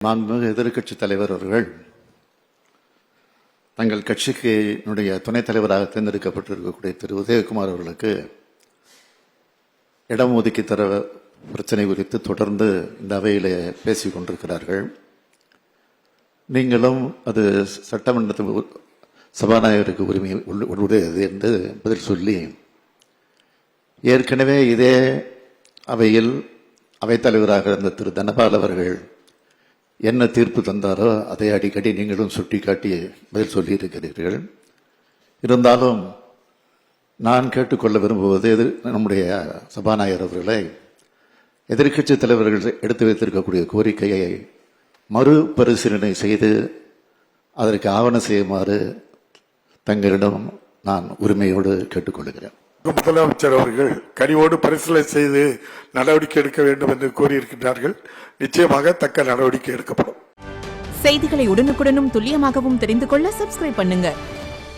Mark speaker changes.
Speaker 1: மாண்புமிகு எதிர்க்கட்சித் தலைவர் அவர்கள் தங்கள் கட்சிக்கு துணைத் தலைவராக தேர்ந்தெடுக்கப்பட்டிருக்கக்கூடிய திரு உதயகுமார் அவர்களுக்கு இடம் ஒதுக்கி தர பிரச்சனை குறித்து தொடர்ந்து இந்த அவையிலே பேசிக் கொண்டிருக்கிறார்கள். நீங்களும் அது சட்டமன்ற சபாநாயகருக்கு உரிமை உடையது என்று பதில் சொல்லி, ஏற்கனவே இதே அவையில் அவைத்தலைவராக இருந்த திரு தனபால் அவர்கள் என்ன தீர்ப்பு தந்தாரோ அதை அடிக்கடி நீங்களும் சுட்டிக்காட்டி பதில் சொல்லி இருக்கிறீர்கள். இருந்தாலும் நான் கேட்டுக்கொள்ள விரும்புவது நம்முடைய சபாநாயகர் அவர்களை எதிர்க்கட்சி தலைவர்கள் எடுத்து வைத்திருக்கக்கூடிய கோரிக்கையை மறுபரிசீலனை செய்து அதற்கு ஆவணம் செய்யுமாறு தங்களிடம் நான் உரிமையோடு கேட்டுக்கொள்கிறேன்.
Speaker 2: முதலமைச்சர் அவர்கள் கனிவோடு பரிசீலனை செய்து நடவடிக்கை எடுக்க வேண்டும் என்று கூறியிருக்கிறார்கள். நிச்சயமாக தக்க நடவடிக்கை எடுக்கப்படும்.
Speaker 3: செய்திகளை உடனுக்குடனும் துல்லியமாகவும் தெரிந்து கொள்ள சப்ஸ்கிரைப் பண்ணுங்க.